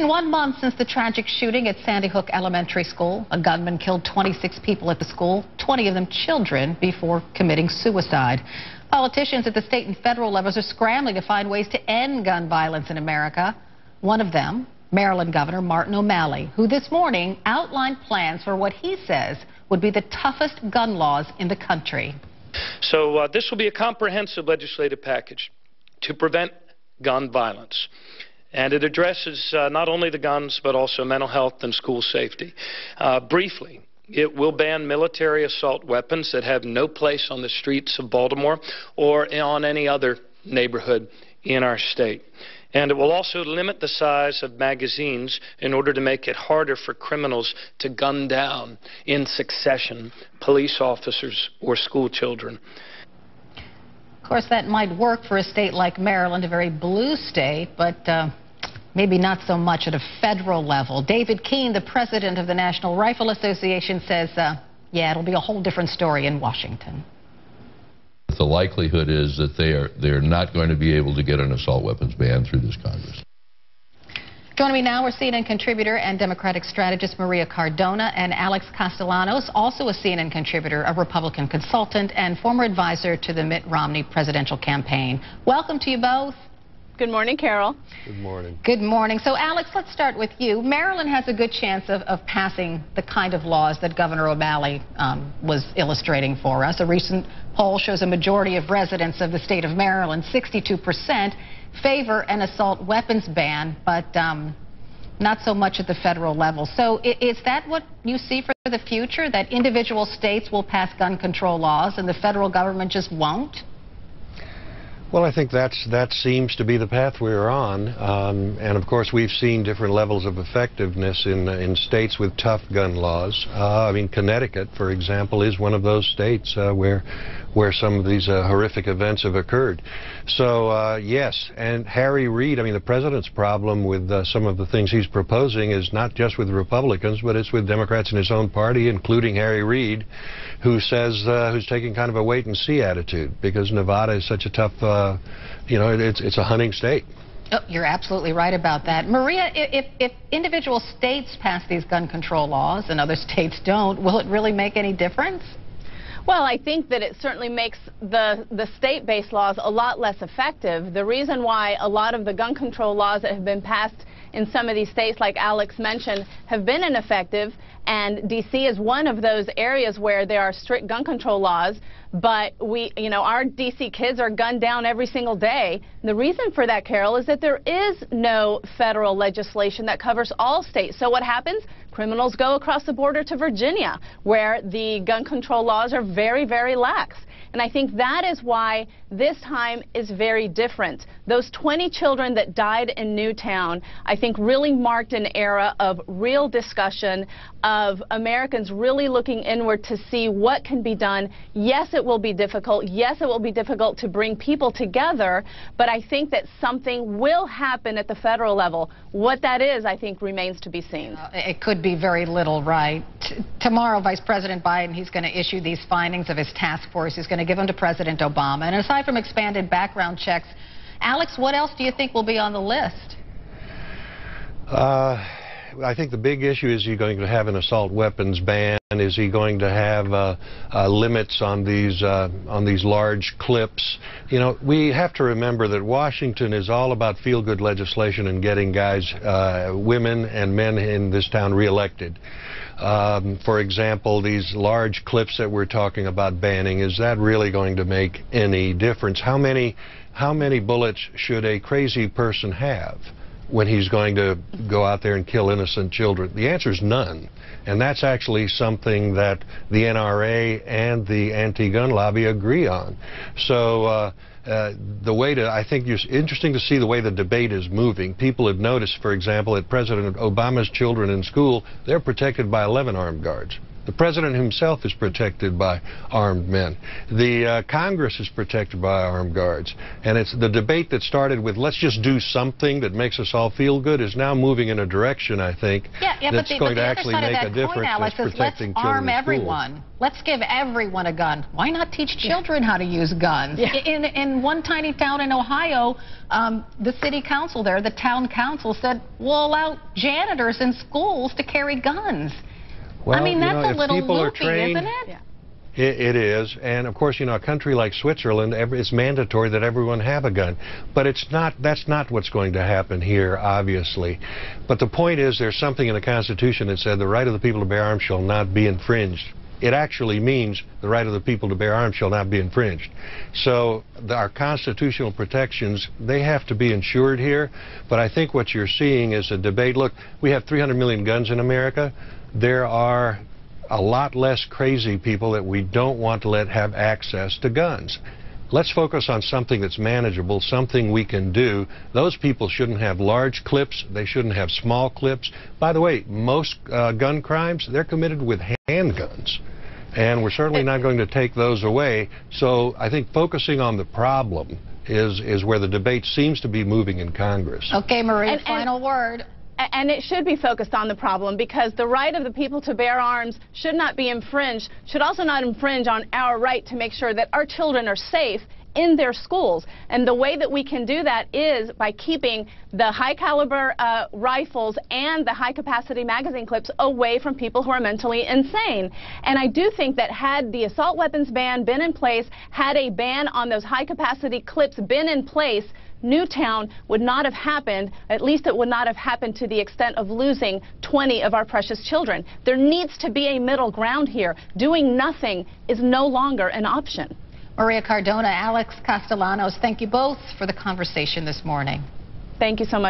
It's been 1 month since the tragic shooting at Sandy Hook Elementary School. A gunman killed 26 people at the school, 20 of them children, before committing suicide. Politicians at the state and federal levels are scrambling to find ways to end gun violence in America. One of them, Maryland Governor Martin O'Malley, who this morning outlined plans for what he says would be the toughest gun laws in the country. So this will be a comprehensive legislative package to prevent gun violence. And it addresses not only the guns, but also mental health and school safety. Briefly, it will ban military assault weapons that have no place on the streets of Baltimore or on any other neighborhood in our state. And it will also limit the size of magazines in order to make it harder for criminals to gun down in succession police officers or school children. Of course, that might work for a state like Maryland, a very blue state, but maybe not so much at a federal level. David Keene, the president of the National Rifle Association, says, yeah, it'll be a whole different story in Washington. The likelihood is that they're not going to be able to get an assault weapons ban through this Congress. Joining me now are CNN contributor and Democratic strategist Maria Cardona and Alex Castellanos, also a CNN contributor, a Republican consultant, and former advisor to the Mitt Romney presidential campaign. Welcome to you both. Good morning, Carol. Good morning. Good morning. So, Alex, let's start with you. Maryland has a good chance of passing the kind of laws that Governor O'Malley was illustrating for us. A recent poll shows a majority of residents of the state of Maryland, 62%, favor an assault weapons ban, but not so much at the federal level. So is that what you see for the future, that individual states will pass gun control laws and the federal government just won't? Well, I think that seems to be the path we're on, and of course we've seen different levels of effectiveness in states with tough gun laws. I mean, Connecticut, for example, is one of those states where some of these horrific events have occurred. So yes, and Harry Reid, I mean, the president's problem with some of the things he's proposing is not just with Republicans, but it's with Democrats in his own party, including Harry Reid, who says who's taking kind of a wait-and-see attitude because Nevada is such a tough, you know, it's a hunting state. Oh, you're absolutely right about that. Maria, if individual states pass these gun control laws and other states don't, will it really make any difference? Well, I think that it certainly makes the state-based laws a lot less effective. The reason why a lot of the gun control laws that have been passed in some of these states, like Alex mentioned, have been ineffective, and D.C. is one of those areas where there are strict gun control laws, but our D.C. kids are gunned down every single day. And the reason for that, Carol, is that there is no federal legislation that covers all states. So what happens? Criminals go across the border to Virginia, where the gun control laws are very, very lax. And I think that is why this time is very different. Those 20 children that died in Newtown, I think, really marked an era of real discussion, of Americans really looking inward to see what can be done. Yes, it will be difficult. Yes, it will be difficult to bring people together, but I think that something will happen at the federal level. What that is, I think, remains to be seen. It could be very little, right? Tomorrow, Vice President Biden, he's going to issue these findings of his task force. He's going to give them to President Obama. And aside from expanded background checks, Alex, what else do you think will be on the list? I think the big issue is he going to have an assault weapons ban? Is he going to have limits on these large clips? You know, we have to remember that Washington is all about feel-good legislation and getting guys, women and men in this town reelected. For example, these large clips that we're talking about banning, is that really going to make any difference? How many bullets should a crazy person have when he's going to go out there and kill innocent children? The answer is none. And that's actually something that the NRA and the anti-gun lobby agree on. So I think it's interesting to see the way the debate is moving. People have noticed, for example, that President Obama's children in school, they're protected by 11 armed guards. The president himself is protected by armed men. The Congress is protected by armed guards. And it's the debate that started with let's just do something that makes us all feel good is now moving in a direction, I think, that's going to actually make a difference in protecting children in schools. Let's arm everyone. Let's give everyone a gun. Why not teach children how to use guns? Yeah. In one tiny town in Ohio, the city council there, the town council said, we'll allow janitors in schools to carry guns. Well, I mean, that's a little loopy, trained, isn't it? Yeah. It is, and of course, you know, a country like Switzerland, it's mandatory that everyone have a gun. But that's not what's going to happen here, obviously. But the point is, there's something in the Constitution that said the right of the people to bear arms shall not be infringed. It actually means the right of the people to bear arms shall not be infringed. So our constitutional protections, they have to be ensured here. But I think what you're seeing is a debate. Look, we have 300 million guns in America. There are a lot less crazy people that we don't want to let have access to guns. Let's focus on something that's manageable, something we can do. Those people shouldn't have large clips. They shouldn't have small clips. By the way, most gun crimes, they're committed with handguns. And we're certainly not going to take those away. So I think focusing on the problem is where the debate seems to be moving in Congress. Okay, Maria, final word. And it should be focused on the problem, because the right of the people to bear arms should not be infringed, should also not infringe on our right to make sure that our children are safe in their schools. And the way that we can do that is by keeping the high-caliber rifles and the high-capacity magazine clips away from people who are mentally insane. And I do think that had the assault weapons ban been in place, had a ban on those high-capacity clips been in place, Newtown would not have happened. At least it would not have happened to the extent of losing 20 of our precious children. There needs to be a middle ground here. Doing nothing is no longer an option. Maria Cardona, Alex Castellanos, thank you both for the conversation this morning. Thank you so much.